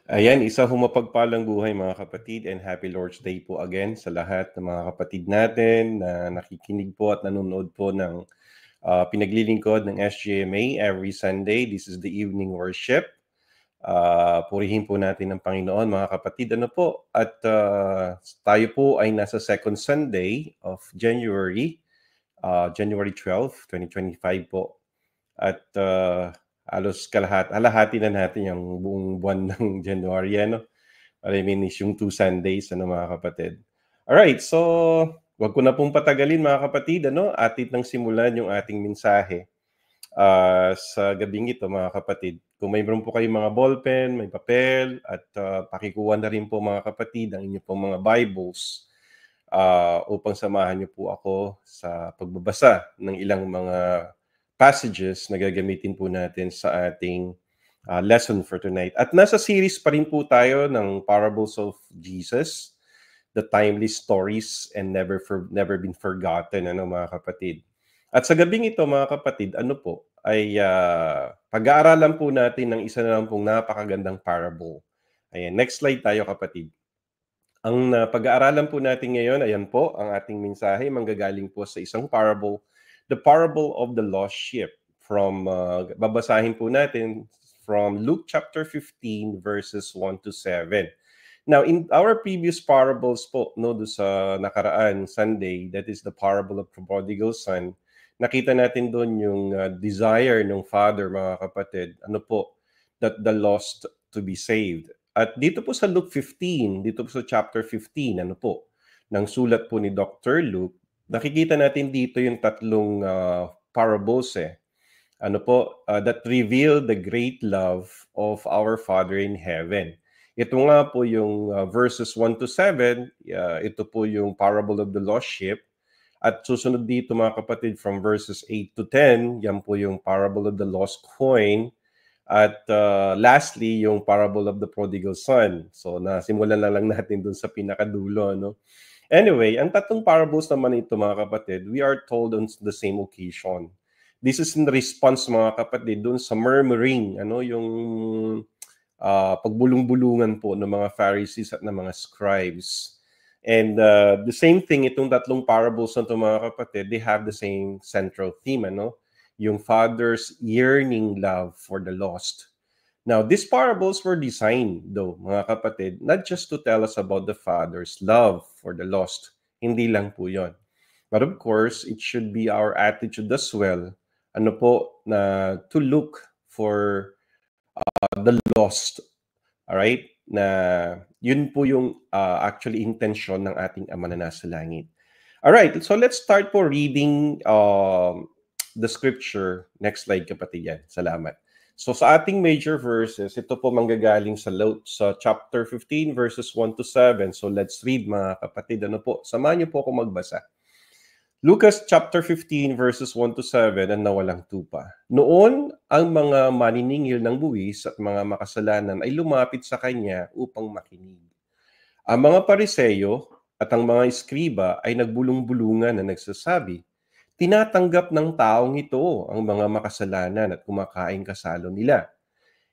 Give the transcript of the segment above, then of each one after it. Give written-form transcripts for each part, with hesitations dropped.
Ayan, isa humapagpalang buhay mga kapatid and happy Lord's Day po again sa lahat ng mga kapatid natin na nakikinig po at nanonood po ng pinaglilingkod ng SGMA every Sunday. This is the evening worship. Purihin po natin ang Panginoon mga kapatid. Ano po? At tayo po ay nasa second Sunday of January, January 12, 2025 po. At halos kalahati na natin yung buong buwan ng January, ano? I mean, is yung 2 Sundays, ano mga kapatid. Alright, so wag ko na pong patagalin mga kapatid, ano? Atin nang simulan yung ating mensahe sa gabing ito mga kapatid. Kung mayroon po kayong mga ballpen, may papel, at pakikuha na rin po mga kapatid ang inyong pong mga Bibles upang samahan niyo po ako sa pagbabasa ng ilang mga passages na gagamitin po natin sa ating lesson for tonight. At nasa series pa rin po tayo ng Parables of Jesus, the timely stories and never been forgotten, ano mga kapatid. At sa gabing ito mga kapatid, ano po, ay pag-aaralan po natin ng isa na lang pong napakagandang parable. Ayan, next slide tayo kapatid. Ang pag-aaralan po natin ngayon, ayan po, ang ating mensahe manggagaling po sa isang parable, the parable of the lost sheep. Babasahin po natin from Luke chapter 15 verses 1 to 7. Now, in our previous parables po, no, do sa nakaraan Sunday, that is the parable of the prodigal son, nakita natin doon yung desire ng father, mga kapatid, ano po, that the lost to be saved. At dito po sa Luke 15, dito po sa chapter 15, ano po, ng sulat po ni Dr. Luke, nakikita natin dito yung tatlong parables ano po, that reveal the great love of our Father in heaven. Ito nga po yung verses 1 to 7, ito po yung parable of the lost sheep. At susunod dito mga kapatid from verses 8 to 10, yan po yung parable of the lost coin. At lastly, yung parable of the prodigal son. So nasimulan na lang natin dun sa pinakadulo. No? Anyway, ang tatlong parables naman ito mga kapatid, we are told on the same occasion. This is in response mga kapatid dun sa murmuring, ano, yung pagbulong-bulungan po ng mga Pharisees at ng mga scribes. And the same thing, itong tatlong parables na ito mga kapatid, they have the same central theme, ano? Yung Father's yearning love for the lost. Now, these parables were designed, though, mga kapatid, not just to tell us about the Father's love for the lost. Hindi lang po yon. But of course, it should be our attitude as well, ano po, na to look for the lost. Alright? Na yun po yung actually intention ng ating Ama na nasa langit. Alright, so let's start po reading the scripture. Next slide kapatid yan. Salamat. So sa ating major verses, ito po manggagaling sa chapter 15 verses 1 to 7. So let's read mga kapatid. Ano po? Samahan niyo po ako magbasa. Lucas chapter 15 verses 1 to 7 ang nawalang tupa. Noon, ang mga maniningil ng buwis at mga makasalanan ay lumapit sa kanya upang makinig. Ang mga pariseyo at ang mga eskriba ay nagbulong-bulungan na nagsasabi, tinatanggap ng taong ito ang mga makasalanan at kumakain kasalo nila.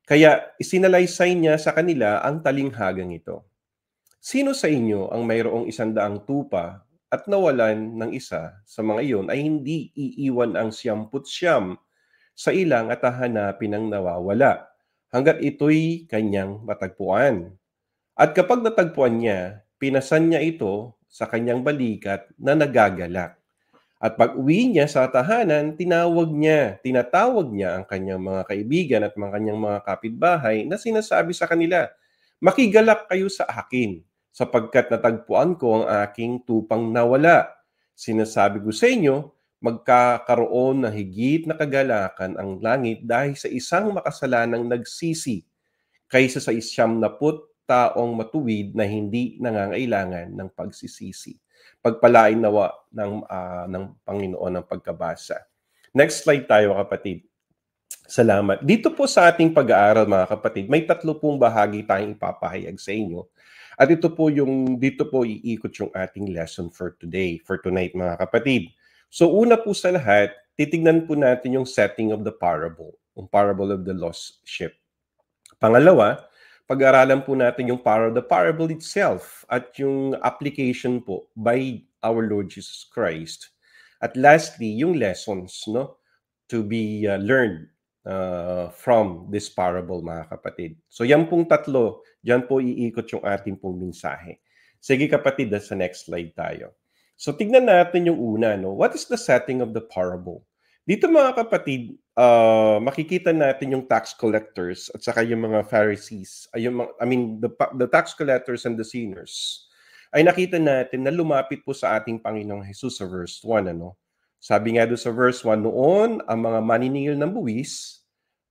Kaya isinalaysay niya sa kanila ang talinghagang ito. Sino sa inyo ang mayroong 100 tupa at nawalan ng isa sa mga iyon ay hindi iiwan ang 99 sa ilang at hahanapin ang nawawala hanggat ito'y kanyang matagpuan. At kapag natagpuan niya, pinasan niya ito sa kanyang balikat na nagagalak. At pag uwi niya sa tahanan, tinatawag niya ang kanyang mga kaibigan at kanyang mga kapitbahay na sinasabi sa kanila, makigalak kayo sa akin sapagkat natagpuan ko ang aking tupang nawala. Sinasabi ko sa inyo, magkakaroon ng higit na kagalakan ang langit dahil sa isang makasalanang nagsisi kaysa sa 90 taong matuwid na hindi nangangailangan ng pagsisisi. Pagpalain nawa ng Panginoon ang pagkabasa. Next slide tayo kapatid. Salamat. Dito po sa ating pag-aaral mga kapatid, may 3 pong bahagi tayong ipapahayag sa inyo. At dito po iikot yung ating lesson for tonight mga kapatid. So una po sa lahat, titignan po natin yung setting of the parable, yung parable of the lost sheep. Pangalawa, pag-aralan po natin yung the parable itself at yung application po by our Lord Jesus Christ. At lastly, yung lessons, no, to be learned from this parable, mga kapatid. So yan pong tatlo, yan po iikot yung ating pong mensahe. Sige kapatid, sa next slide tayo. So tignan natin yung una, no? What is the setting of the parable? Dito mga kapatid, makikita natin yung tax collectors at saka yung mga Pharisees, the tax collectors and the sinners, ay nakita natin na lumapit po sa ating Panginoong Jesus sa verse 1, ano? Sabi nga doon sa verse 1, noon ang mga maniningil ng buwis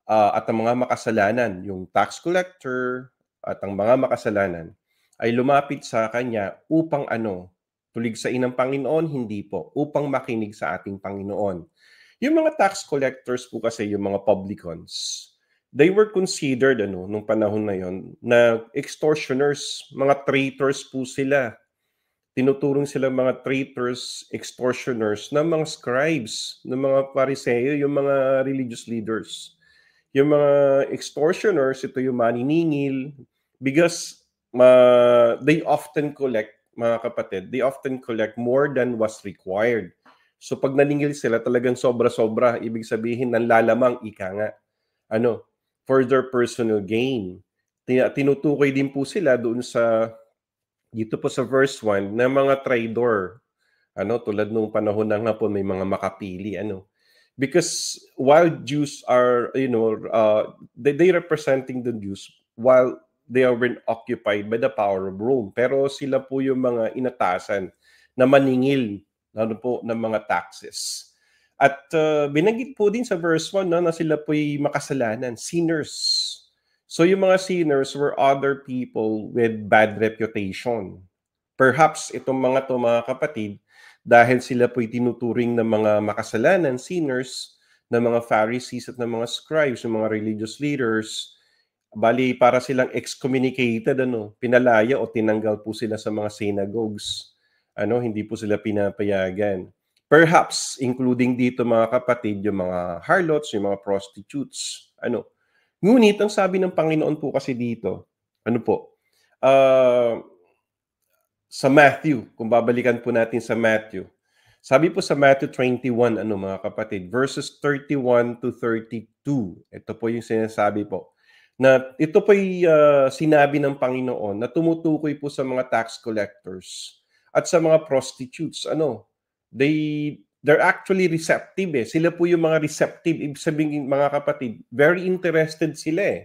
at ang mga makasalanan, yung tax collector at ang mga makasalanan, ay lumapit sa kanya upang ano? Tuligsain ng Panginoon? Hindi po. Upang makinig sa ating Panginoon. Yung mga tax collectors po kasi, yung mga publicans, they were considered, nung panahon na yon, na extortioners, mga traitors po sila. Tinuturong sila mga traitors, extortioners, ng mga scribes, ng mga Pariseo, yung mga religious leaders. Yung mga extortioners, ito yung maniningil, because they often collect, mga kapatid, they often collect more than was required. So pag naningil sila, talagang sobra-sobra, ibig sabihin nanlalamang ika nga, for their personal gain. Tinutukoy din po sila doon sa dito po sa verse 1 na mga traidor, tulad nung panahon ng hapon may mga makapili, because while Jews are, they representing the Jews while they are been occupied by the power of Rome, pero sila po yung mga inatasan na maningil ng mga taxes. At binanggit po din sa verse 1 na sila po'y makasalanan, sinners. So yung mga sinners were other people with bad reputation. Perhaps itong mga kapatid, dahil sila po'y tinuturing ng mga makasalanan, sinners, ng mga Pharisees at ng mga scribes, ng mga religious leaders, bali para silang excommunicated, pinalaya o tinanggal po sila sa mga synagogues. Hindi po sila pinapayagan. Perhaps, including dito mga kapatid, yung mga harlots, yung mga prostitutes, Ngunit, ang sabi ng Panginoon po kasi dito, sa Matthew, kung babalikan po natin sa Matthew, sabi po sa Matthew 21, mga kapatid, verses 31 to 32, ito po yung sinasabi po, na ito po yung sinabi ng Panginoon na tumutukoy po sa mga tax collectors at sa mga prostitutes. They're actually receptive eh. Sila po yung mga receptive. Ibig sabihin, mga kapatid, very interested sila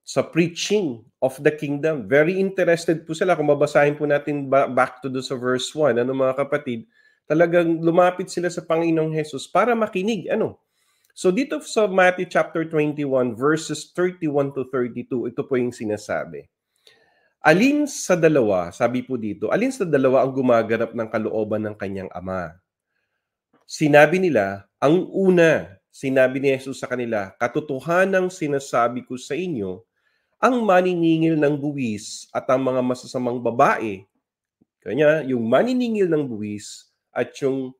sa preaching of the kingdom. Very interested po sila. Kung babasahin po natin back to sa verse 1, mga kapatid, talagang lumapit sila sa Panginoong Jesus para makinig. So dito sa Matthew chapter 21, verses 31 to 32, ito po yung sinasabi. Alin sa dalawa, sabi po dito, alin sa dalawa ang gumaganap ng kalooban ng kanyang ama? Sinabi nila, ang una, sinabi ni Jesus sa kanila, katotohanang sinasabi ko sa inyo, ang maniningil ng buwis at ang mga masasamang babae, kanya yung maniningil ng buwis at yung,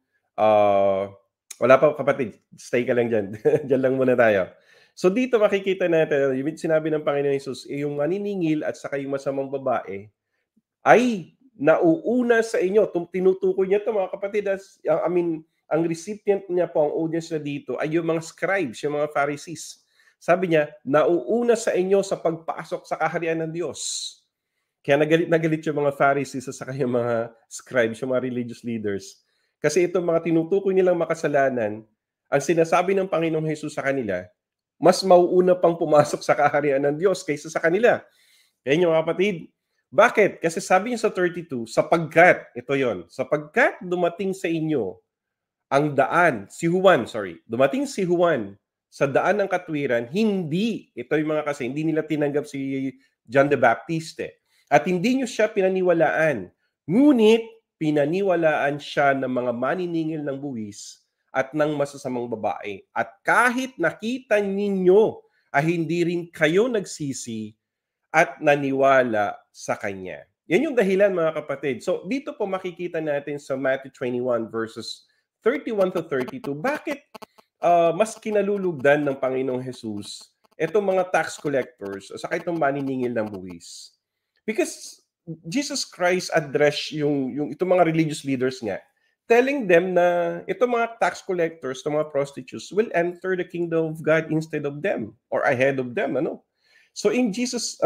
wala pa kapatid, stay ka lang dyan. Dyan lang muna tayo. So dito makikita natin, yung sinabi ng Panginoon Jesus, yung maniningil at saka yung masamang babae, ay nauuna sa inyo. Tinutukoy niya ito mga kapatid, ang recipient niya po, ang audience na dito, ay yung mga scribes, yung mga Pharisees. Sabi niya, nauuna sa inyo sa pagpasok sa kaharian ng Diyos. Kaya nagalit yung mga Pharisees sa yung mga scribes, yung mga religious leaders. Kasi itong mga tinutukoy nilang makasalanan, ang sinasabi ng Panginoong Jesus sa kanila, mas mauuna pang pumasok sa kaharian ng Diyos kaysa sa kanila. Yan yung mga kapatid. Bakit? Kasi sabi niya sa 32, sapagkat dumating sa inyo ang daan, dumating si Juan sa daan ng katwiran, hindi nila tinanggap si John the Baptist at hindi niyo siya pinaniwalaan, ngunit pinaniwalaan siya ng mga maniningil ng buwis at ng masasamang babae. At kahit nakita ninyo, ay hindi rin kayo nagsisi at naniwala sa Kanya. Yan yung dahilan mga kapatid. So dito po makikita natin sa Matthew 21 verses 31 to 32, bakit mas kinalulugdan ng Panginoong Jesus itong mga tax collectors, saka itong maniningil ng buwis. Because Jesus Christ addressed yung itong mga religious leaders nga, telling them na itong mga tax collectors, itong mga prostitutes, will enter the kingdom of God instead of them or ahead of them. So Jesus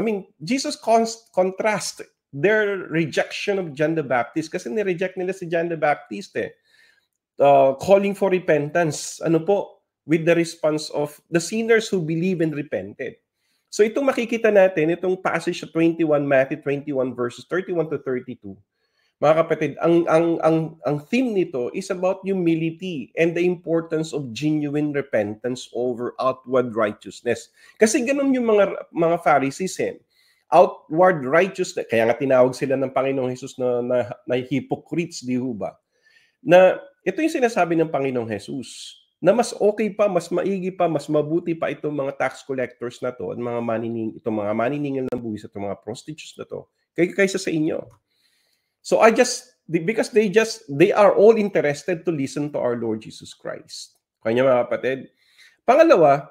contrast their rejection of John the Baptist kasi ni-reject nila si John the Baptist calling for repentance. With the response of the sinners who believe and repented. So itong makikita natin, itong passage sa 21, Matthew 21 verses 31 to 32. Mga kapatid, ang theme nito is about humility and the importance of genuine repentance over outward righteousness. Kasi ganun yung mga Pharisees outward righteousness, kaya nga tinawag sila ng Panginoong Jesus na hypocrites, di ba? Na ito yung sinasabi ng Panginoong Jesus, na mas okay pa, mas maigi pa, mas mabuti pa itong mga tax collectors na to, at mga maniningil ng buwis at mga prostitutes na to, kaysa sa inyo. So because they are all interested to listen to our Lord Jesus Christ. Kanya mga kapatid. Pangalawa,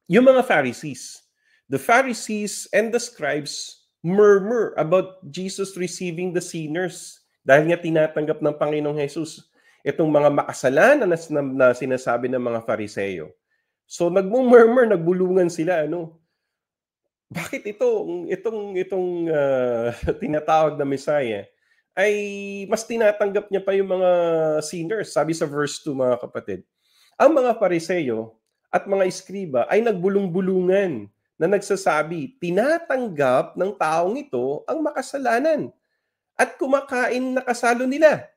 yung mga Pharisees. The Pharisees and the scribes murmur about Jesus receiving the sinners dahil nga tinatanggap ng Panginoong Jesus itong mga makasalanan na sinasabi ng mga Fariseo. So nagmumurmur, nagbulungan sila, bakit itong tinatawag na Messiah ay mas tinatanggap niya pa yung mga sinners? Sabi sa verse 2, mga kapatid, ang mga Fariseo at mga iskriba ay nagbulong-bulungan na nagsasabi, tinatanggap ng taong ito ang makasalanan at kumakain na kasalo nila.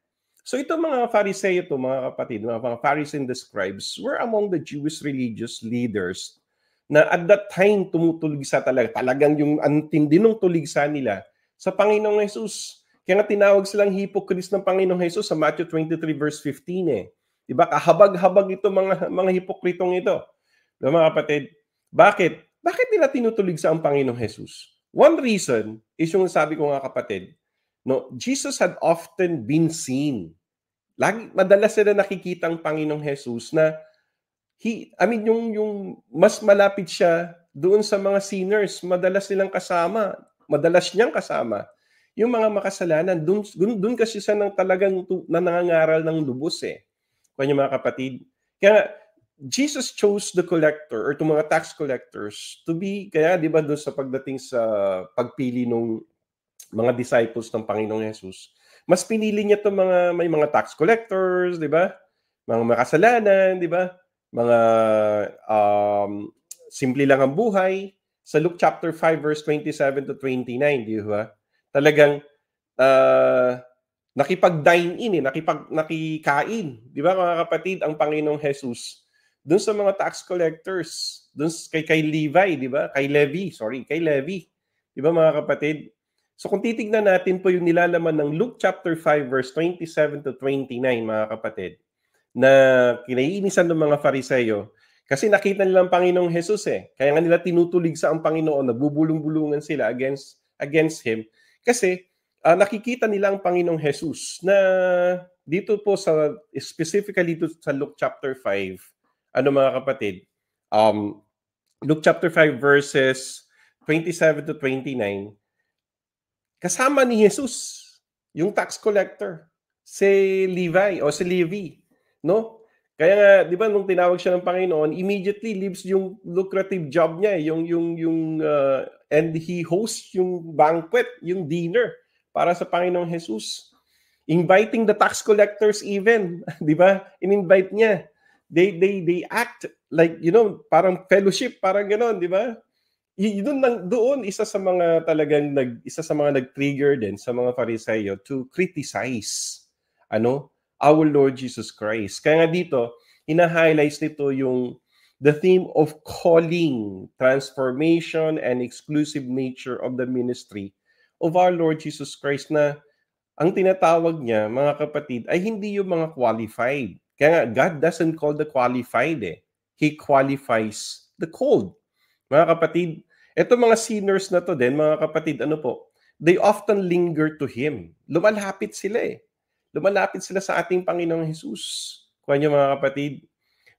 So itong mga Fariseo mga kapatid, mga Pharisees and the scribes were among the Jewish religious leaders na at that time tumutuligsa talagang yung antindi ng tuligsa nila sa Panginoong Jesus. Kaya nga tinawag silang hypocrites ng Panginoong Jesus sa Matthew 23 verse 15 Diba? Kahabag-habag ito mga hipokritong ito. Mga kapatid, bakit? Bakit nila tinutuligsa ang Panginoong Jesus? One reason is yung sabi ko nga kapatid, Jesus had often been seen. Madalas sila nakikita ang Panginoong Jesus na yung mas malapit siya doon sa mga sinners, madalas niyang kasama yung mga makasalanan. Doon kasi siya talagang nangangaral ng lubos Kanya mga kapatid. Kaya Jesus chose the collector or itong mga tax collectors to be, kaya di ba doon sa pagdating sa pagpili ng mga disciples ng Panginoong Jesus, mas pinili niya may mga tax collectors, di ba? Mga makasalanan, di ba? Mga simple lang ang buhay. Sa Luke chapter 5 verse 27 to 29, di ba? Talagang nakipag-dine in, nakikain, di ba mga kapatid, ang Panginoong Jesus doon sa mga tax collectors, doon kay Levi, di ba? Kay Levi. Di ba mga kapatid? So kung titignan natin po yung nilalaman ng Luke chapter 5 verse 27 to 29, mga kapatid, na kinaiinisan ng mga Fariseo kasi nakita nila ang Panginoong Jesus Kaya nga nila tinutuligsa ang Panginoon, nagbubulong-bulungan sila against Him. Kasi nakikita nila ang Panginoong Jesus na dito po specifically dito sa Luke chapter 5, mga kapatid, Luke chapter 5 verses 27 to 29, kasama ni Jesus yung tax collector, si Levi, no? Kaya nga, di ba, nung tinawag siya ng Panginoon, immediately leaves yung lucrative job niya, and he hosts yung banquet, yung dinner para sa Panginoong Jesus. Inviting the tax collectors even, di ba? In-invite niya. They act like, parang fellowship, parang gano'n, di ba? Doon isa sa mga nag-trigger din sa mga Fariseo to criticize our Lord Jesus Christ. Kaya nga dito, ina-highlights nito yung the theme of calling, transformation, and exclusive nature of the ministry of our Lord Jesus Christ, na ang tinatawag niya, mga kapatid, ay hindi yung mga qualified. Kaya nga, God doesn't call the qualified He qualifies the called. Mga kapatid, eto mga sinners na to din, mga kapatid, they often linger to Him. Lumalapit sila Lumalapit sila sa ating Panginoong Jesus. Kuha niyo mga kapatid,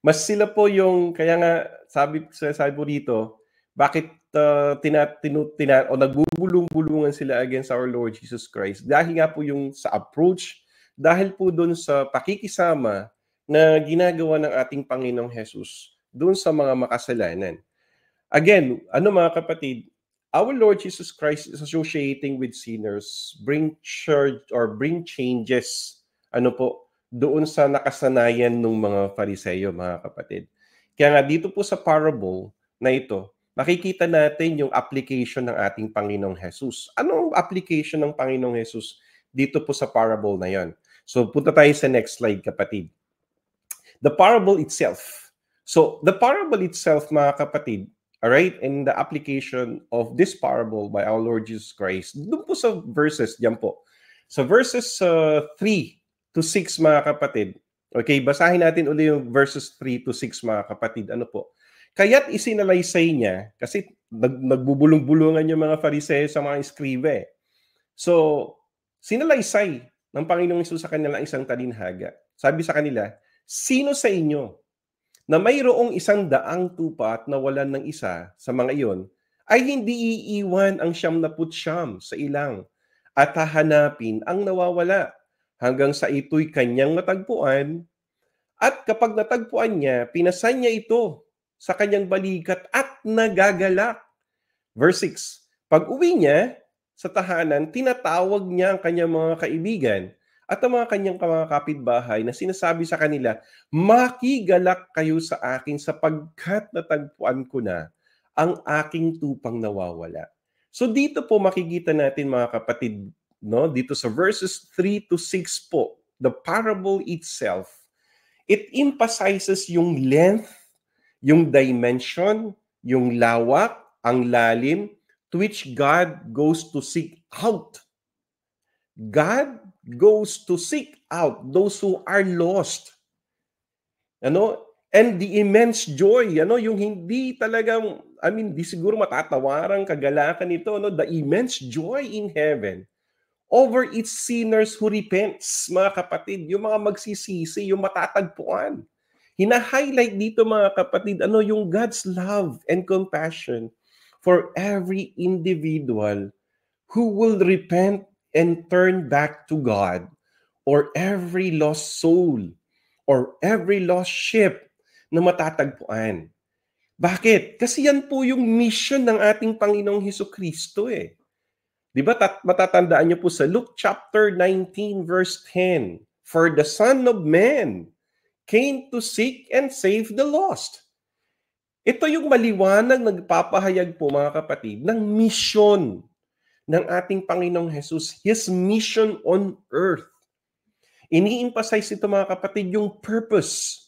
mas sila po yung, kaya nga sabi po dito, Bakit o nagbubulong-bulungan sila against our Lord Jesus Christ? Dahil nga po yung sa approach, dahil po doon sa pakikisama na ginagawa ng ating Panginoong Jesus doon sa mga makasalanan. Again, mga kapatid, our Lord Jesus Christ is associating with sinners, bring church or bring changes, doon sa nakasanayan ng mga Fariseo, mga kapatid. Kaya nga dito po sa parable na ito, makikita natin yung application ng ating Panginoong Jesus. Ano ang application ng Panginoong Jesus dito po sa parable na yon? So punta tayo sa next slide, kapatid. The parable itself. So the parable itself, mga kapatid, alright, in the application of this parable by our Lord Jesus Christ, doon po sa verses, diyan po. Sa verses 3 to 6, mga kapatid. Okay, basahin natin ulit yung verses 3 to 6, mga kapatid. Ano po? Kaya't isinalaysay niya, kasi nagbubulong-bulungan yung mga Fariseo sa mga eskribe. So, sinalaysay ng Panginoong Hesus sa kanila isang talinhaga. Sabi sa kanila, sino sa inyo na mayroong 100 tupa at nawalan ng isa sa mga iyon, ay hindi iiwan ang 99 sa ilang at hahanapin ang nawawala hanggang sa ito'y kanyang matagpuan, at kapag natagpuan niya, pinasan niya ito sa kanyang balikat at nagagalak. Verse 6, pag-uwi niya sa tahanan, tinatawag niya ang kanyang mga kaibigan at ang mga kanyang mga kapitbahay na sinasabi sa kanila, makigalak kayo sa akin sapagkat natagpuan ko na ang aking tupang nawawala. So dito po makikita natin, mga kapatid, no, dito sa verses 3 to 6 po, the parable itself, it emphasizes yung length, yung dimension, yung lawak, ang lalim, to which God goes to seek out. God goes to seek out those who are lost. And the immense joy, yung hindi talagang, di siguro matatawarang kagalakan ito, the immense joy in heaven over its sinners who repents, mga kapatid, yung mga magsisisi, yung matatagpuan. Hina-highlight dito, mga kapatid, yung God's love and compassion for every individual who will repent and turn back to God, or every lost soul, or every lost ship na matatagpuan. Bakit? Kasi yan po yung mission ng ating Panginoong Hesukristo eh. Di ba matatandaan niyo po sa Luke chapter 19 verse 10, for the Son of Man came to seek and save the lost. Ito yung maliwanag nagpapahayag po, mga kapatid, ng mission ng ating Panginoong Jesus, His mission on earth. Ini-emphasize ito, mga kapatid, yung purpose.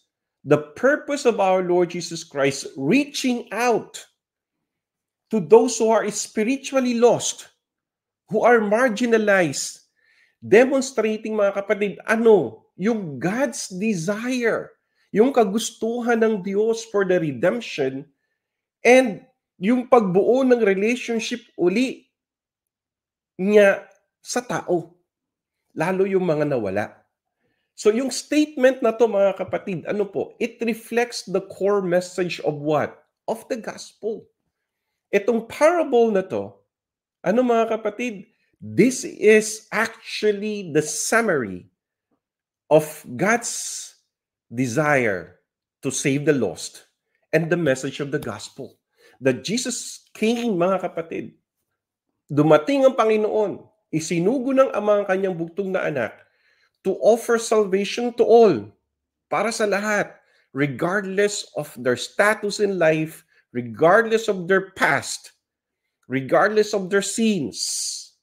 The purpose of our Lord Jesus Christ reaching out to those who are spiritually lost, who are marginalized, demonstrating, mga kapatid, yung God's desire, yung kagustuhan ng Diyos for the redemption, and yung pagbuo ng relationship uli niya sa tao, lalo yung mga nawala. So yung statement na to, mga kapatid, it reflects the core message of what? Of the gospel. Itong parable na to, mga kapatid, this is actually the summary of God's desire to save the lost and the message of the gospel. That Jesus came, mga kapatid, dumating ang Panginoon, isinugo ng Ama ang kanyang bugtong na anak to offer salvation to all, para sa lahat, regardless of their status in life, regardless of their past, regardless of their sins,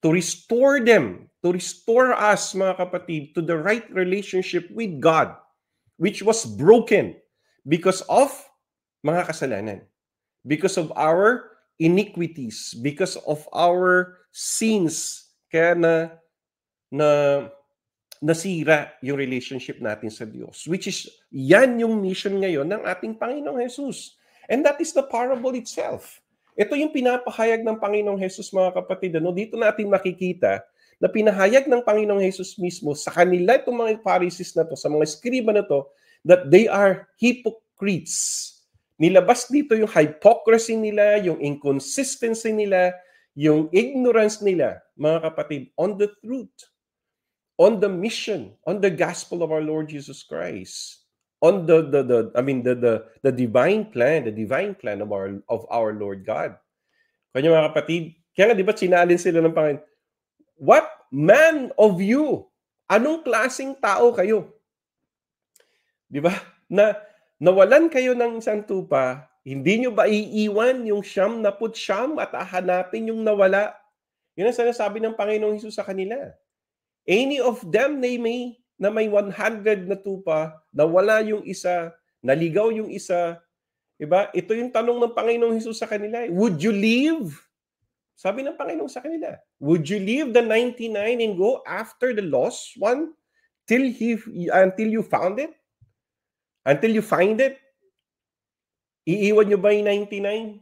to restore them, to restore us, mga kapatid, to the right relationship with God, which was broken because of mga kasalanan, because of our iniquities, because of our sins, kaya nasira yung relationship natin sa Diyos, which is, yan yung mission ngayon ng ating Panginoong Jesus. And that is the parable itself. Ito yung pinapahayag ng Panginoong Jesus, mga kapatid. Dito natin makikita na pinahayag ng Panginoong Jesus mismo sa kanila, itong mga Pharisees na to, sa mga eskriba na to, that they are hypocrites. nilabas dito yung hypocrisy nila, yung inconsistency nila, yung ignorance nila, mga kapatid, on the truth, on the mission, on the gospel of our Lord Jesus Christ, on the divine plan of our Lord God. Kanya mga kapatid, kaya nga di ba sinalin sila ng Panginoon, what man of you? Anong klaseng tao kayo? Di ba? Na nawalan kayo ng isang tupa, hindi nyo ba iiwan yung 99 at hahanapin yung nawala? Yun ang sinasabi ng Panginoong Hesus sa kanila. Any of them na may 100 na tupa, nawala yung isa, naligaw yung isa, diba? Ito yung tanong ng Panginoong Hesus sa kanila. Would you leave? Sabi ng Panginoon sa kanila, would you leave the 99 and go after the lost one until you found it? Until you find it? Iiwan nyo ba yung 99?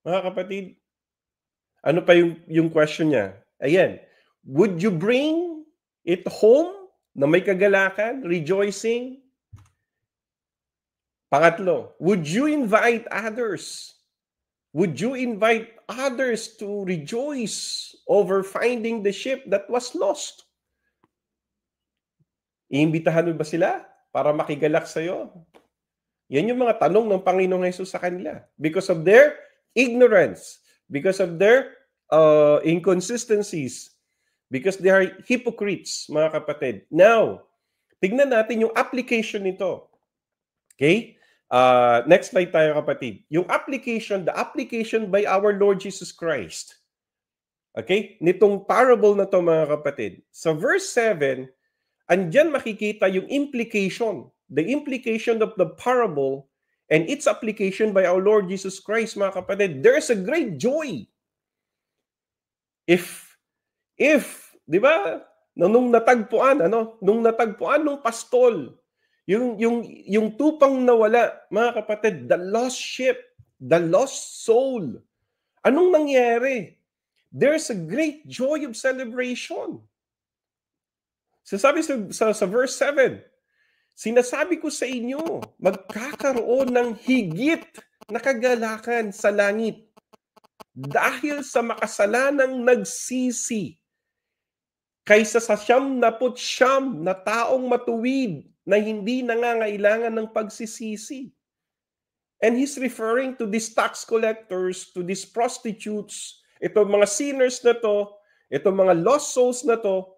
Mga kapatid, ano pa yung question niya? Ayan, would you bring it home na may kagalakan, rejoicing? Pangatlo, would you invite others? Would you invite others to rejoice over finding the ship that was lost? Iimbitahan mo ba sila para makigalak sa'yo? Yan yung mga tanong ng Panginoong Hesus sa kanila. Because of their ignorance, because of their inconsistencies, because they are hypocrites, mga kapatid. Now, tignan natin yung application nito. Okay? Next slide tayo, kapatid. Yung application, the application by our Lord Jesus Christ. Okay? Nitong parable na to, mga kapatid. Sa verse 7, andyan makikita yung implication. The implication of the parable and its application by our Lord Jesus Christ, mga kapatid. There's a great joy. If, di ba, nung natagpuan nung pastol, yung tupang nawala, mga kapatid, the lost ship, the lost soul. Anong nangyari? There's a great joy of celebration. Sabi sa verse 7, sinasabi ko sa inyo, magkakaroon ng higit na kagalakan sa langit dahil sa makasalanang nagsisi kaysa sa 99 na taong matuwid na hindi nangangailangan ng pagsisisi. And he's referring to these tax collectors, to these prostitutes, itong mga sinners na to, itong mga lost souls na to,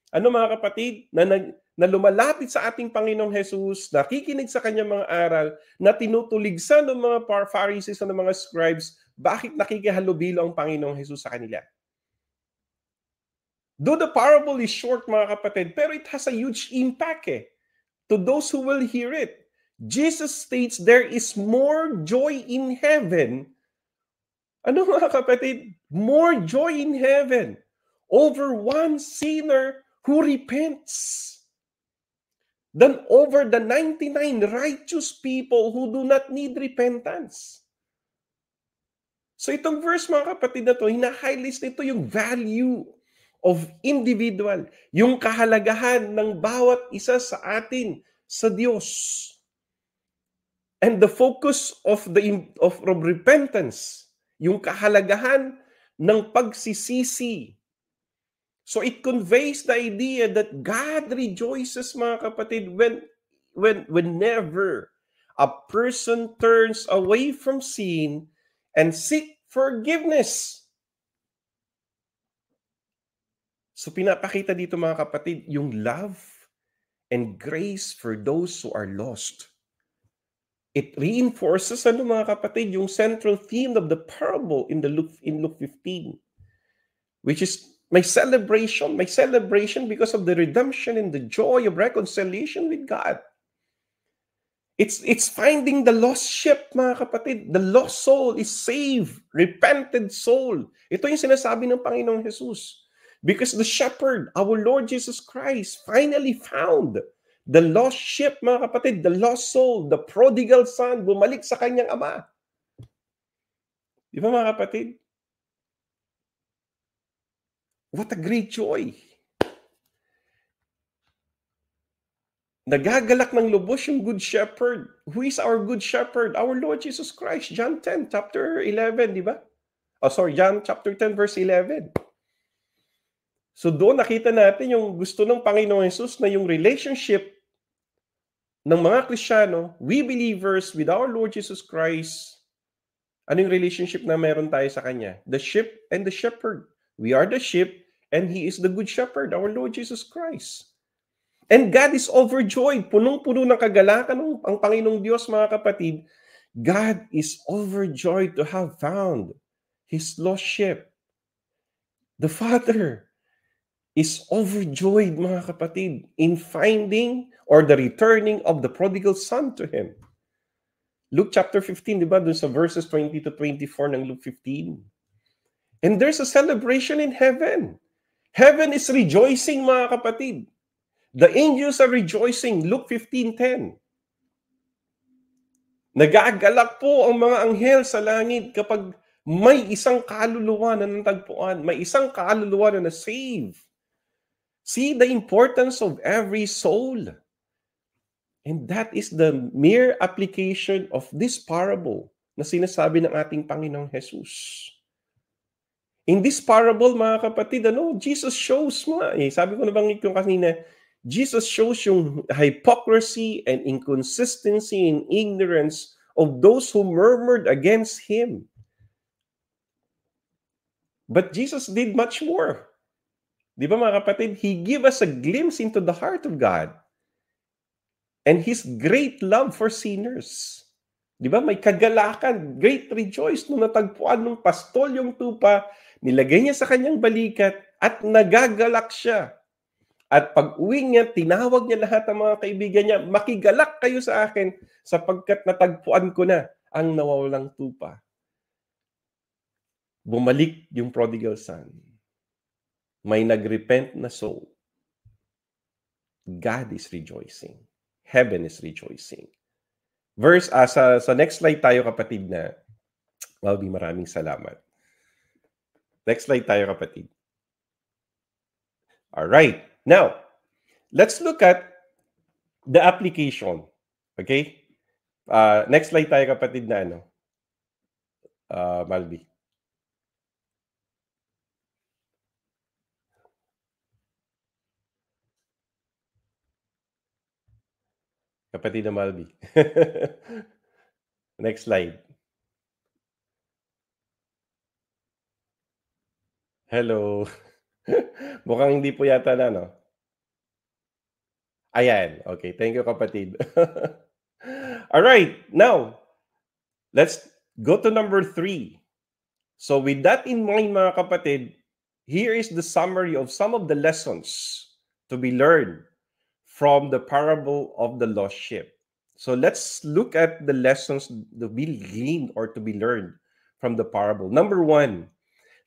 ano mga kapatid, na lumalapit sa ating Panginoong Jesus, nakikinig sa kanyang mga aral, na tinutuligsan ng mga Pharisees at ng mga scribes, bakit nakikihalubilo ang Panginoong Jesus sa kanila? Though the parable is short, mga kapatid, pero it has a huge impact to those who will hear it. Jesus states there is more joy in heaven. Ano mga kapatid? More joy in heaven over one sinner who repents than over the 99 righteous people who do not need repentance. So itong verse, mga kapatid, na to, hina-highlight nito yung value of individual, yung kahalagahan ng bawat isa sa atin sa Diyos. And the focus of repentance, yung kahalagahan ng pagsisisi. So it conveys the idea that God rejoices, mga kapatid, whenever a person turns away from sin and seek forgiveness. So pinapakita dito, mga kapatid, yung love and grace for those who are lost. It reinforces, mga kapatid, yung central theme of the parable in Luke 15, which is my celebration because of the redemption and the joy of reconciliation with God. It's finding the lost ship, mga kapatid. The lost soul is saved, repented soul. Ito yung sinasabi ng Panginoong Jesus. Because the shepherd, our Lord Jesus Christ, finally found the lost ship, mga kapatid, the lost soul, the prodigal son, bumalik sa kanyang ama. Di ba, mga kapatid? What a great joy. Nagagalak ng lubos yung Good Shepherd. Who is our Good Shepherd? Our Lord Jesus Christ. John 10, chapter 11, di ba? John chapter 10, verse 11. So doon nakita natin yung gusto ng Panginoong Jesus na yung relationship ng mga Kristiyano, we believers with our Lord Jesus Christ. Ano yung relationship na meron tayo sa Kanya? The sheep and the shepherd. We are the sheep and He is the Good Shepherd, our Lord Jesus Christ. And God is overjoyed. Punong-puno ng kagalakan ang Panginoong Diyos, mga kapatid. God is overjoyed to have found His lost sheep. The Father is overjoyed, mga kapatid, in finding or the returning of the prodigal son to Him. Luke chapter 15, di ba? Dun sa verses 20 to 24 ng Luke 15. And there's a celebration in heaven. Heaven is rejoicing, mga kapatid. The angels are rejoicing. Luke 15:10. Nagagalak po ang mga anghel sa langit kapag may isang kaluluwa na natagpuan, may isang kaluluwa na na-save. See the importance of every soul. And that is the mere application of this parable na sinasabi ng ating Panginoong Jesus. In this parable, mga kapatid, Jesus shows sabi ko na bang yung kanina, Jesus shows yung hypocrisy and inconsistency and ignorance of those who murmured against Him. But Jesus did much more. Di ba, mga kapatid? He gave us a glimpse into the heart of God and His great love for sinners. Di ba? May kagalakan, great rejoice nung natagpuan ng pastol yung tupa, nilagay niya sa kanyang balikat at nagagalak siya. At pag-uwi niya, tinawag niya lahat ng mga kaibigan niya, makigalak kayo sa akin sapagkat natagpuan ko na ang nawawalang tupa. Bumalik yung prodigal son. May nagrepent na soul. God is rejoicing. Heaven is rejoicing. Sa next slide tayo, kapatid, na Malby, maraming salamat. Next slide tayo, kapatid. All right. Now, let's look at the application. Okay? Next slide tayo, kapatid, na Malby. Kapatid na Malby. Next slide. Hello. Mukhang hindi po yata na, no? Ayan. Okay. Thank you, kapatid. All right. Now, let's go to number 3. So with that in mind, mga kapatid, here is the summary of some of the lessons to be learned from the parable of the lost sheep. So let's look at the lessons to be gleaned or to be learned from the parable. Number 1,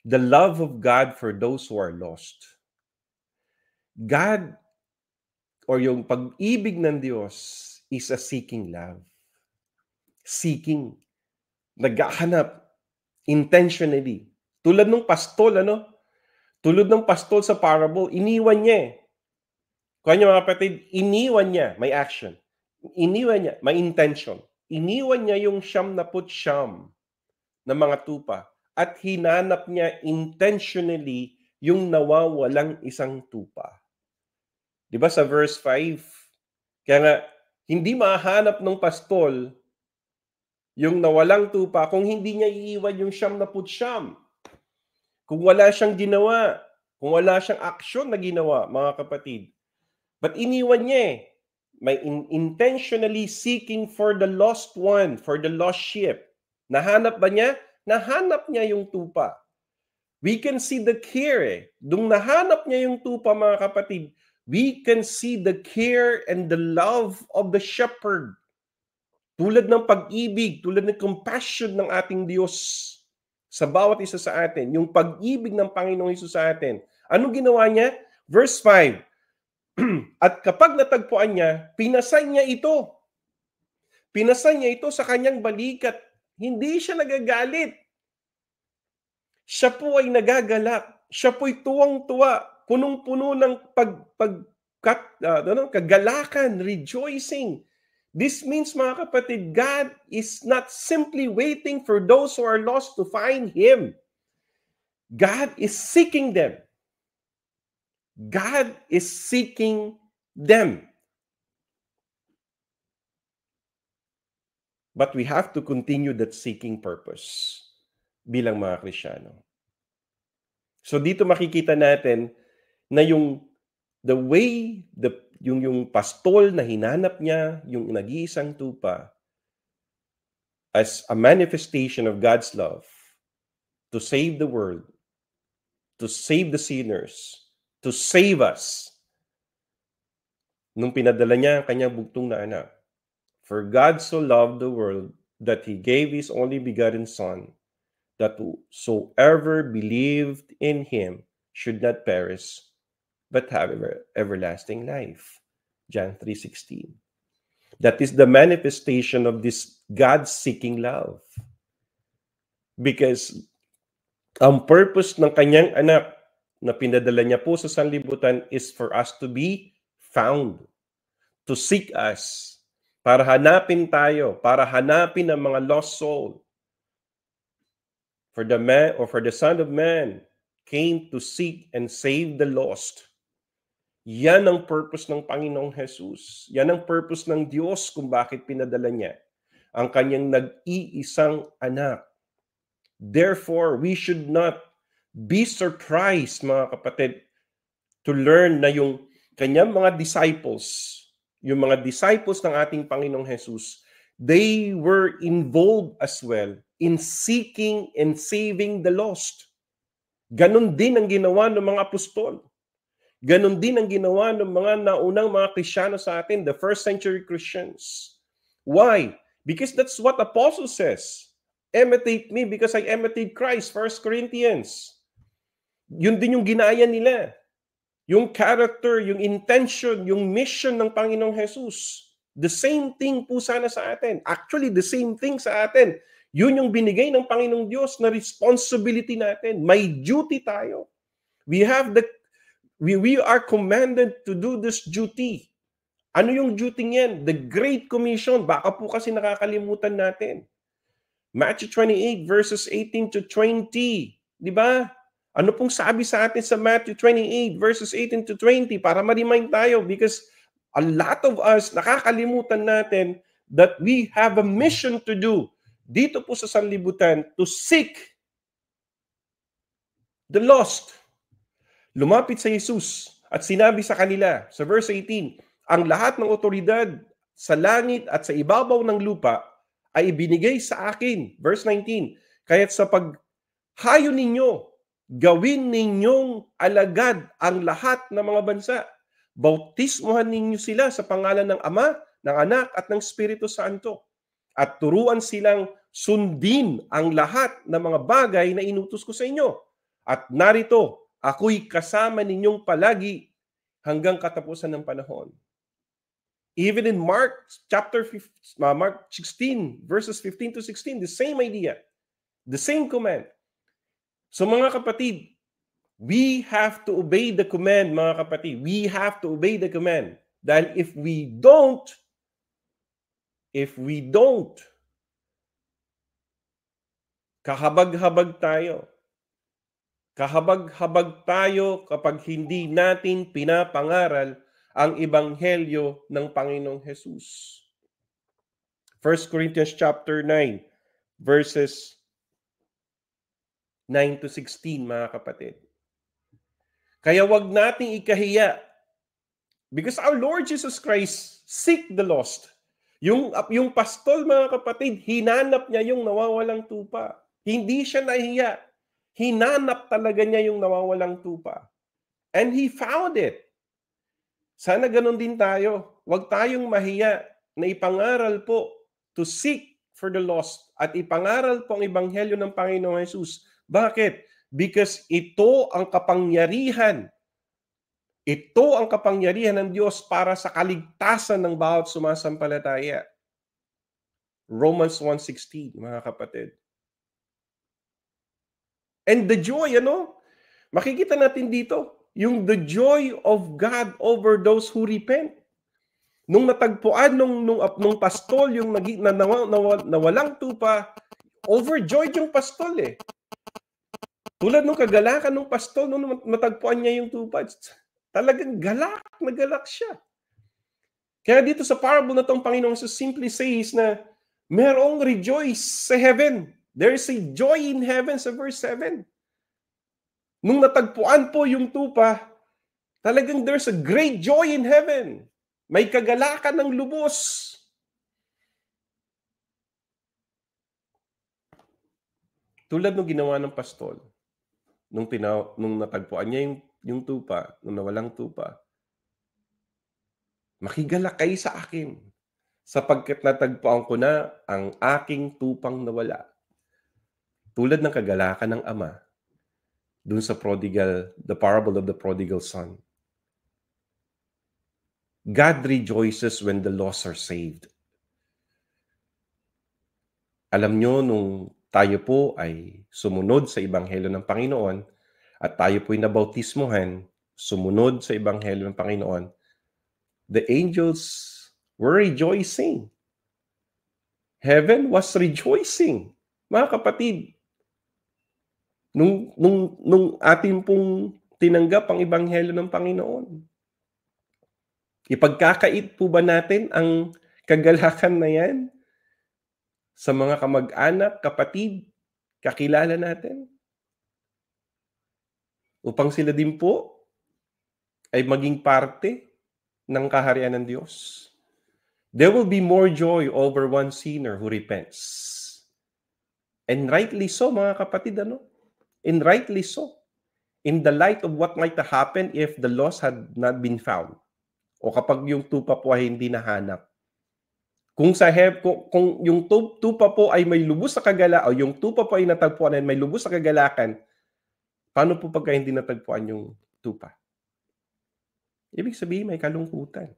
the love of God for those who are lost. God, or yung pag-ibig ng Diyos, is a seeking love. Seeking. Naghahanap. Intentionally. Tulad ng pastol, Tulad ng pastol sa parable, iniwan niya Kaya niyo, mga kapatid, iniwan niya, may action. Iniwan niya, may intention. Iniwan niya yung 99 na mga tupa at hinanap niya intentionally yung nawawalang isang tupa. Di ba sa verse 5? Kaya nga, hindi mahanap ng pastol yung nawalang tupa kung hindi niya iiwan yung 99. Kung wala siyang ginawa, kung wala siyang aksyon na ginawa, mga kapatid. But iniwan niya May intentionally seeking for the lost one, for the lost sheep. Nahanap ba niya? Nahanap niya yung tupa. We can see the care Dung nahanap niya yung tupa, mga kapatid, we can see the care and the love of the shepherd. Tulad ng pag-ibig, tulad ng compassion ng ating Diyos sa bawat isa sa atin. Yung pag-ibig ng Panginoong Hesus sa atin. Anong ginawa niya? Verse 5. At kapag natagpuan niya, pinasan niya ito. Pinasan niya ito sa kanyang balikat. Hindi siya nagagalit. Siya po ay nagagalak. Siya po'y tuwang-tuwa. Punong-puno ng kagalakan, rejoicing. This means, mga kapatid, God is not simply waiting for those who are lost to find Him. God is seeking them. God is seeking them. But we have to continue that seeking purpose bilang mga Kristiyano. So dito makikita natin na the way, yung pastol na hinanap niya, yung nag-iisang tupa, as a manifestation of God's love to save the world, to save the sinners, to save us. Nung pinadala niya ang kanyang bugtong na anak, for God so loved the world that He gave His only begotten Son, that whosoever believed in Him should not perish, but have everlasting life. John 3:16. That is the manifestation of this God-seeking love. Because ang purpose ng kanyang anak na pinadala niya po sa sanlibutan is for us to be found, to seek us, para hanapin tayo, para hanapin ang mga lost soul. For the man, or for the Son of Man came to seek and save the lost. Yan ang purpose ng Panginoong Jesus. Yan ang purpose ng Diyos kung bakit pinadala niya ang kanyang nag-iisang anak. Therefore, we should not be surprised, mga kapatid, to learn na yung kanyang mga disciples, yung mga disciples ng ating Panginoong Jesus, they were involved as well in seeking and saving the lost. Ganon din ang ginawa ng mga apostol. Ganon din ang ginawa ng mga naunang mga Kristiyano sa atin, the first century Christians. Why? Because that's what Apostle says. Imitate me because I imitate Christ, 1 Corinthians. Yun din yung ginaya nila. Yung character, yung intention, yung mission ng Panginoong Jesus. The same thing po sana sa atin. Actually, the same thing sa atin. Yun yung binigay ng Panginoong Diyos na responsibility natin. May duty tayo. We are commanded to do this duty. Ano yung duty niyan? The Great Commission. Baka po kasi nakakalimutan natin. Matthew 28 verses 18 to 20. Di ba? Ano pong sabi sa atin sa Matthew 28 verses 18 to 20 para ma-remind tayo, because a lot of us nakakalimutan natin that we have a mission to do dito po sa sanlibutan, to seek the lost. Lumapit sa Jesus at sinabi sa kanila sa verse 18, ang lahat ng otoridad sa langit at sa ibabaw ng lupa ay ibinigay sa akin. Verse 19, kaya't sa paghayo ninyo, gawin ninyong alagad ang lahat ng mga bansa. Bautismuhan ninyo sila sa pangalan ng Ama, ng Anak at ng Espiritu Santo. At turuan silang sundin ang lahat ng mga bagay na inutos ko sa inyo. At narito, ako'y kasama ninyong palagi hanggang katapusan ng panahon. Even in Mark 16, verses 15 to 16, the same idea, the same command. So mga kapatid, we have to obey the command, mga kapatid. We have to obey the command. Dahil if we don't, kahabag-habag tayo. Kahabag-habag tayo kapag hindi natin pinapangaral ang ebanghelyo ng Panginoong Jesus. 1 Corinthians chapter 9, verses 9 to 16, mga kapatid. Kaya wag nating ikahiya. Because our Lord Jesus Christ seek the lost. Yung pastol, mga kapatid, hinanap niya yung nawawalang tupa. Hindi siya nahiya. Hinanap talaga niya yung nawawalang tupa. And he found it. Sana ganun din tayo. Huwag tayong mahiya na ipangaral po to seek for the lost at ipangaral po ang ebanghelyo ng Panginoong Jesus. Bakit? Because ito ang kapangyarihan. Ito ang kapangyarihan ng Diyos para sa kaligtasan ng bawat sumasampalataya. Romans 1:16, mga kapatid. And the joy, makikita natin dito. yung the joy of God over those who repent. Nung natagpuan nung pastol yung nawalang tupa, overjoyed yung pastol eh. Tulad nung kagalakan ng pastol nung matagpuan niya yung tupa, talagang galak na galak siya. Kaya dito sa parable na itong Panginoon so simply says na merong rejoice sa heaven. There is a joy in heaven sa verse 7. Nung natagpuan po yung tupa, talagang there's a great joy in heaven. May kagalakan ng lubos. Tulad nung ginawa ng pastol, nung natagpuan niya yung tupa, nung nawalang tupa, makigalak kayo sa akin, sapagkat natagpuan ko na ang aking tupang nawala. Tulad ng kagalakan ng ama, dun sa the parable of the prodigal son. God rejoices when the lost are saved. Alam nyo, nung tayo po ay sumunod sa Ebanghelyo ng Panginoon at tayo po'y nabautismuhan, sumunod sa Ebanghelyo ng Panginoon, the angels were rejoicing. Heaven was rejoicing. Mga kapatid, nung ating pong tinanggap ang Ebanghelyo ng Panginoon, ipagkakait po ba natin ang kagalakan na yan sa mga kamag-anak, kapatid, kakilala natin? Upang sila din po ay maging parte ng kaharian ng Diyos. There will be more joy over one sinner who repents. And rightly so, mga kapatid, ano? And rightly so. In the light of what might happen if the lost had not been found. O kapag yung tupa po ay hindi nahanap. Kung yung tupa po ay may lubos sa kagala o yung tupa po ay natagpuan ay may lubos sa kagalakan, paano po pagka hindi natagpuan yung tupa? Ibig sabihin may kalungkutan.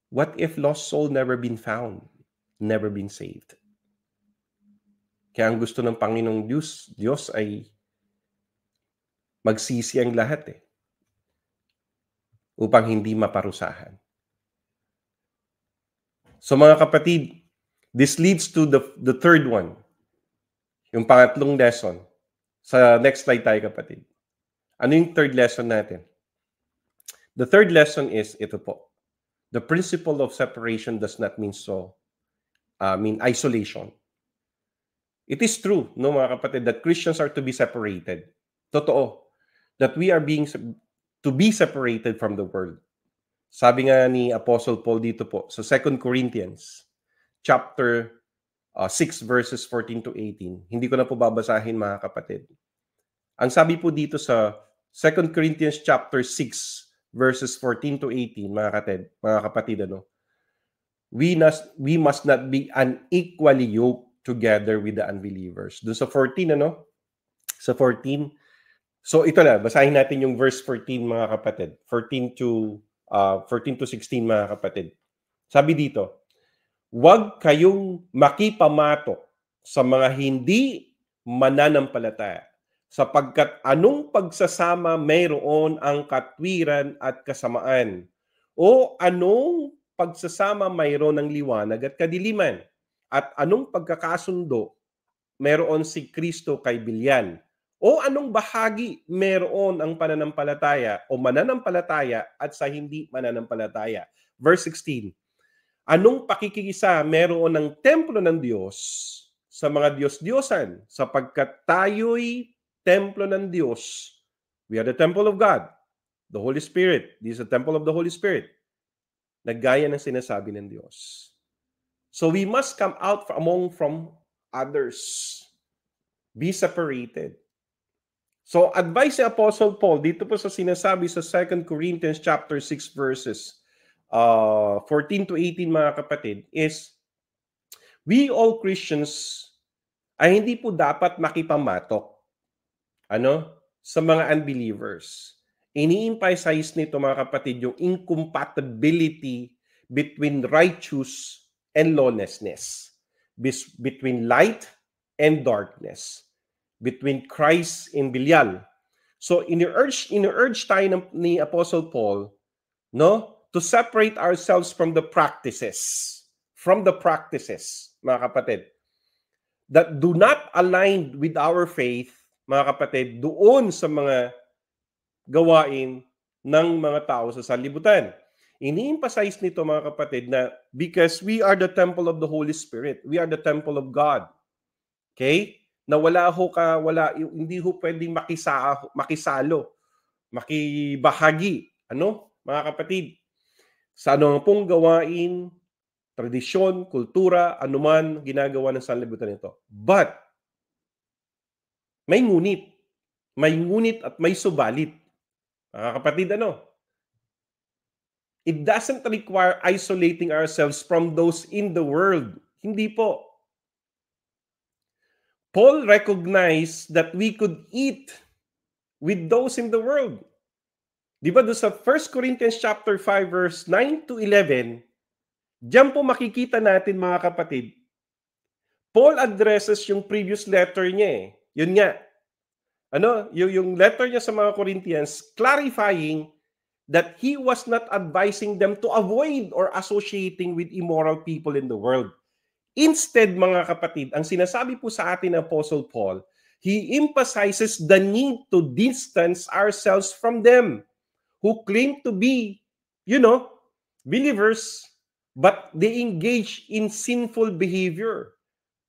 What if lost soul never been found, never been saved? Kaya ang gusto ng Panginoong Diyos ay magsisi ang lahat upang hindi maparusahan. So mga kapatid, this leads to the third one. Yung pangatlong lesson. Sa next slide tayo, kapatid. Ano yung third lesson natin? The third lesson is ito po. The principle of separation does not mean isolation. It is true, no, mga kapatid, that Christians are to be separated. Totoo. That we are to be separated from the world. Sabi nga ni Apostle Paul dito po sa 2 Corinthians chapter 6 verses 14 to 18. Hindi ko na po babasahin, mga kapatid. Ang sabi po dito sa 2 Corinthians chapter 6 verses 14 to 18, mga kapatid, ano? We must not be unequally yoked together with the unbelievers. Doon sa 14, ano? Sa 14. So ito na, basahin natin yung verse 14, mga kapatid. 14 to 16, mga kapatid. Sabi dito, huwag kayong makipamatok sa mga hindi mananampalataya, sapagkat anong pagsasama mayroon ang katwiran at kasamaan, o anong pagsasama mayroon ng liwanag at kadiliman, at anong pagkakasundo mayroon si Kristo kay Bilyan, o anong bahagi mayroon ang pananampalataya o mananampalataya at sa hindi mananampalataya. Verse 16, anong pakikisa mayroon ng templo ng Diyos sa mga Diyos-Diyosan, sapagkat tayo'y templo ng Diyos. We are the temple of God, the Holy Spirit. This is the temple of the Holy Spirit. Naggaya ng sinasabi ng Diyos. So we must come out from others. Be separated. So advice ni Apostle Paul dito po sa sinasabi sa 2 Corinthians chapter 6 verses 14 to 18, mga kapatid, is we all Christians ay hindi po dapat makipamatok sa mga unbelievers. Ini-emphasize nito, mga kapatid, yung incompatibility between righteous and lawlessness, between light and darkness, between Christ and Belial. So in-urge tayo ni Apostle Paul, no, to separate ourselves from the practices, mga kapatid, that do not align with our faith, mga kapatid, doon sa mga gawain ng mga tao sa sanlibutan. Ini-emphasize nito, mga kapatid, na because we are the temple of the Holy Spirit, we are the temple of God. Okay? Na hindi ho pwedeng makisalo, makibahagi, mga kapatid, sa anong pong gawain, tradisyon, kultura, anuman ginagawa ng sanlibutan ito. But, may ngunit at may subalit. Mga kapatid, it doesn't require isolating ourselves from those in the world. Hindi po. Paul recognized that we could eat with those in the world. Di ba doon sa 1 Corinthians chapter 5 verse 9 to 11, diyan po makikita natin, mga kapatid, Paul addresses yung previous letter niya eh. Yun nga. Yung letter niya sa mga Corinthians, clarifying that he was not advising them to avoid or associating with immoral people in the world. Instead, mga kapatid, ang sinasabi po sa atin ng Apostle Paul, he emphasizes the need to distance ourselves from them who claim to be, believers, but they engage in sinful behavior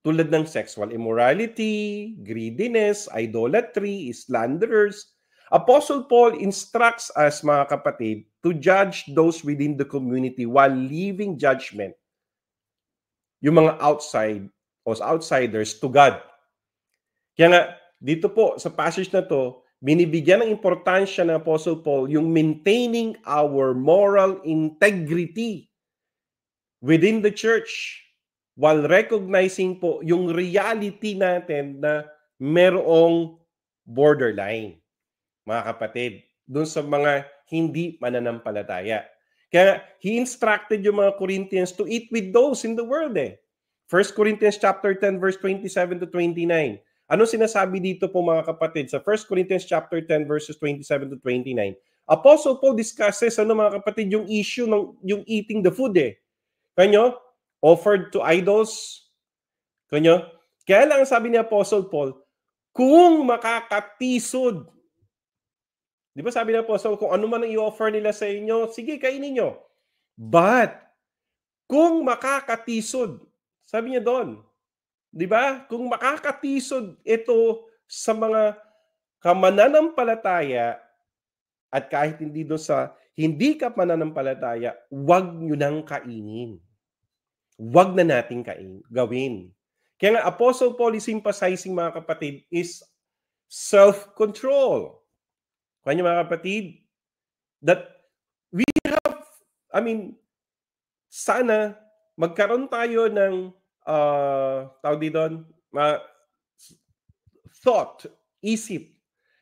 tulad ng sexual immorality, greediness, idolatry, slanderers. Apostle Paul instructs us, mga kapatid, to judge those within the community while leaving judgment, yung mga outsiders, to God. Kaya nga, dito po sa passage na to, binibigyan ng importansya ng Apostle Paul yung maintaining our moral integrity within the church while recognizing po yung reality natin na merong borderline, mga kapatid, doon sa mga hindi mananampalataya. Kaya he instructed yung mga Corinthians to eat with those in the world eh. 1 Corinthians chapter 10 verse 27 to 29. Ano sinasabi dito po, mga kapatid, sa 1 Corinthians chapter 10 verses 27 to 29? Apostle Paul discusses, mga kapatid, yung issue ng yung eating the food eh. Kanyo? Offered to idols. Kanyo? Kaya lang sabi ni Apostle Paul, kung makakatisod, di ba sabi ni Apostle, kung ano man ang i-offer nila sa inyo, sige, kainin nyo. But, kung makakatisod, sabi niya doon, di ba? Kung makakatisod ito sa mga kamananampalataya at kahit hindi doon sa hindi ka mananampalataya, huwag nyo nang kainin. Huwag na nating gawin. Kaya nga, Apostle Paul is emphasizing, mga kapatid, is self-control. Kaya mga kapatid, that we have, sana magkaroon tayo ng tawag dito, thought, isip,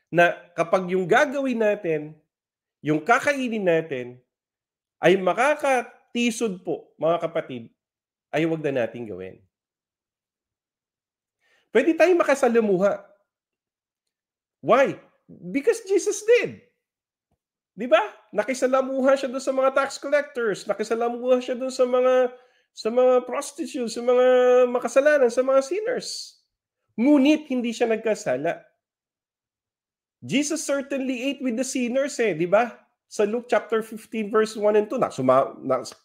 na kapag yung gagawin natin, yung kakainin natin, ay makakatisod po, mga kapatid, ay huwag na natin gawin. Pwede tayong makasalamuha. Why? Because Jesus did. Di ba? Nakisalamuha siya doon sa mga tax collectors, nakisalamuha siya doon sa mga prostitutes, sa mga makasalanan, sa mga sinners. Ngunit hindi siya nagkasala. Jesus certainly ate with the sinners di ba? Sa Luke chapter 15 verse 1 and 2,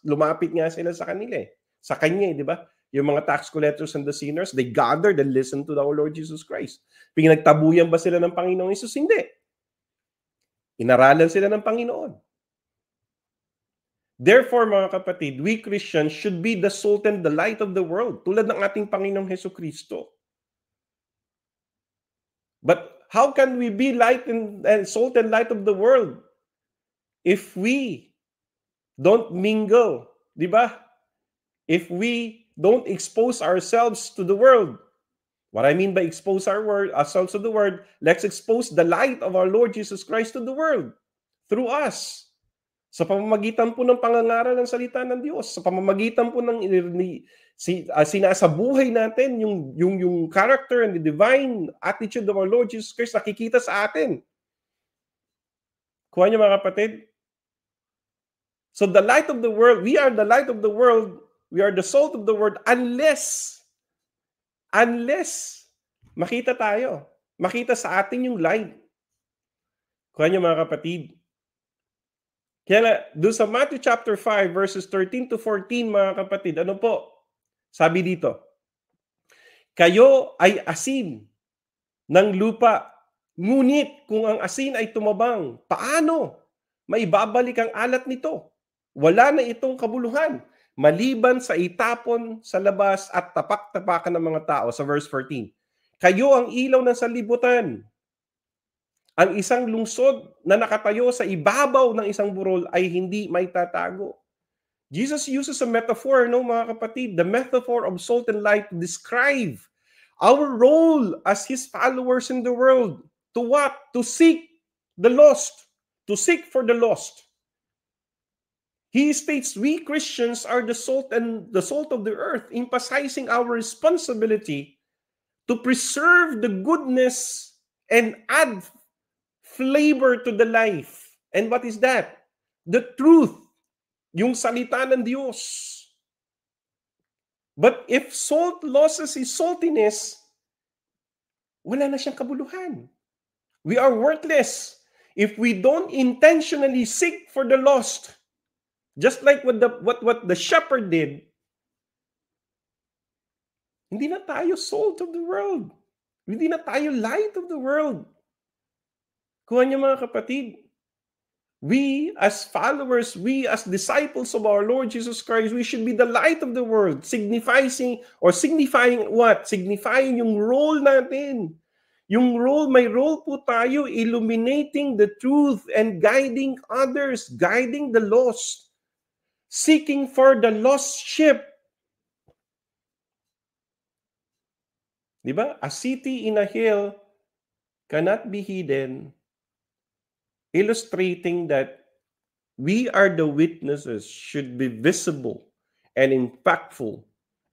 lumapit nga sila sa kanila sa kanya, di ba? Yung mga tax collectors and the sinners, they gathered and listened to our Lord Jesus Christ. Pinagtabuyan ba sila ng Panginoong Hesus? Hindi. Inaralan sila ng Panginoon. Therefore, mga kapatid, we Christians should be the salt and the light of the world, tulad ng ating Panginoong Hesukristo. But how can we be light and salt and light of the world if we don't mingle, di ba? If we don't expose ourselves to the world. What I mean by expose ourselves to the world, let's expose the light of our Lord Jesus Christ to the world through us. Sa pamamagitan po ng pangangaral ng salita ng Diyos, sa pamamagitan po ng sinasabuhay natin yung character and the divine attitude of our Lord Jesus Christ nakikita sa atin. Kuha niyo mga kapatid? So the light of the world, we are the light of the world, we are the salt of the world unless makita tayo. Makita sa atin yung light. Kuha niyo mga kapatid. Kaya doon sa Matthew chapter 5 verses 13 to 14 mga kapatid, ano po? Sabi dito, kayo ay asin ng lupa. Ngunit kung ang asin ay tumabang, paano maibabalik ang alat nito? Wala na itong kabuluhan, maliban sa itapon sa labas at tapak-tapakan ng mga tao. Sa verse 14, kayo ang ilaw ng sanlibutan. Ang isang lungsod na nakatayo sa ibabaw ng isang burol ay hindi may tatago. Jesus uses a metaphor, no, mga kapatid, the metaphor of salt and light to describe our role as His followers in the world. To what? To seek the lost. To seek for the lost. He states we Christians are the salt of the earth, emphasizing our responsibility to preserve the goodness and add flavor to the life. And what is that? The truth. Yung salita ng Diyos. But if salt loses its saltiness, wala na siyang kabuluhan. We are worthless if we don't intentionally seek for the lost. Just like what the shepherd did. Hindi na tayo salt of the world. Hindi na tayo light of the world. Kuha niyo mga kapatid. We as followers, we as disciples of our Lord Jesus Christ, we should be the light of the world, signifying what? Signifying yung role natin. Yung role, may role po tayo, illuminating the truth and guiding others, guiding the lost, seeking for the lost sheep. Diba? A city in a hill cannot be hidden, illustrating that we are the witnesses, should be visible and impactful,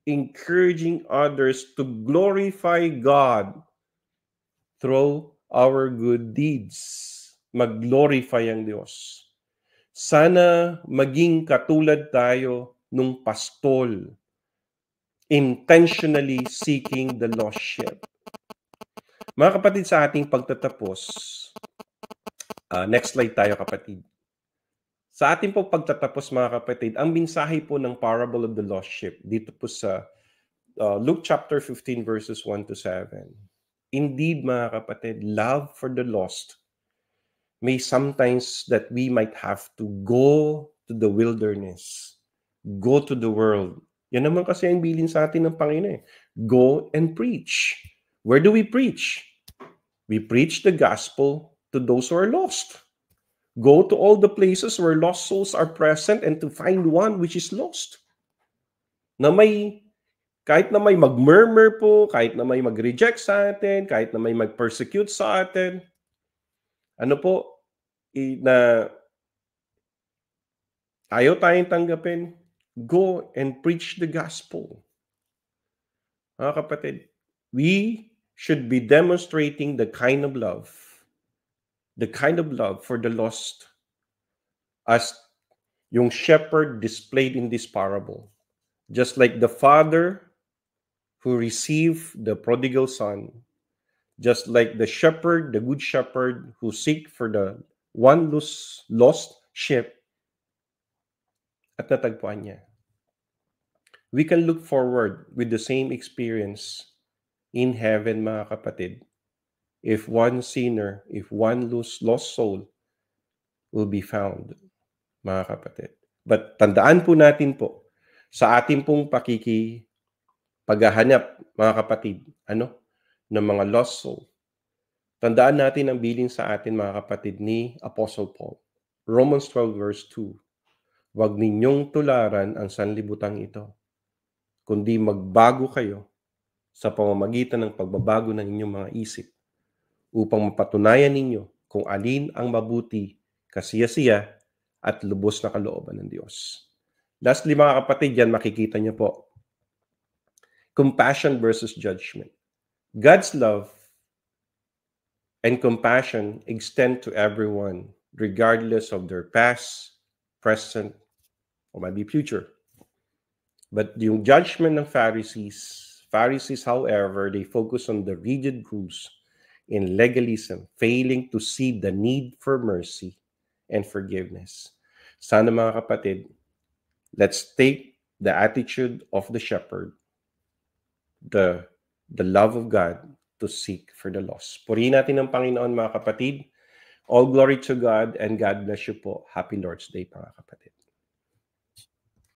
encouraging others to glorify God through our good deeds. Mag-glorify ang Diyos. Sana maging katulad tayo nung pastol, intentionally seeking the lost sheep. Mga kapatid, sa ating pagtatapos, next slide tayo kapatid. Sa ating po pagtatapos mga kapatid, ang mensahe po ng parable of the lost sheep dito po sa Luke chapter 15 verses 1 to 7. Indeed mga kapatid, love for the lost may sometimes that we might have to go to the wilderness, go to the world. Yan naman kasi ang bilin sa atin ng Panginoon. Go and preach. Where do we preach? We preach the gospel to those who are lost. Go to all the places where lost souls are present and to find one which is lost. Kahit na may mag-murmur po, kahit na may mag-reject sa atin, kahit na may mag-persecute sa atin, ano po, na ayaw tayong tanggapin, go and preach the gospel. Mga kapatid, we should be demonstrating the kind of love for the lost as yung shepherd displayed in this parable. Just like the father who received the prodigal son, just like the shepherd, the good shepherd who seek for the one lost sheep at natagpuan niya. We can look forward with the same experience in heaven, mga kapatid, if one sinner, if one lost soul will be found, mga kapatid. But tandaan po natin po, sa ating pong paghahanap, mga kapatid, ng mga lost soul, tandaan natin ang bilin sa atin, mga kapatid, ni Apostle Paul. Romans 12 verse 2, huwag ninyong tularan ang sanlibutang ito, kundi magbago kayo sa pamamagitan ng pagbabago ng inyong mga isip upang mapatunayan ninyo kung alin ang mabuti, kasiyasiya, at lubos na kalooban ng Diyos. Lastly, mga kapatid, yan makikita niyo po. Compassion versus judgment. God's love and compassion extend to everyone regardless of their past, present, or maybe future. But yung judgment ng Pharisees, however, they focus on the rigid rules in legalism, failing to see the need for mercy and forgiveness. Sana mga kapatid, let's take the attitude of the shepherd, the love of God to seek for the lost. Purihin natin ang Panginoon mga kapatid. All glory to God and God bless you po. Happy Lord's Day mga kapatid.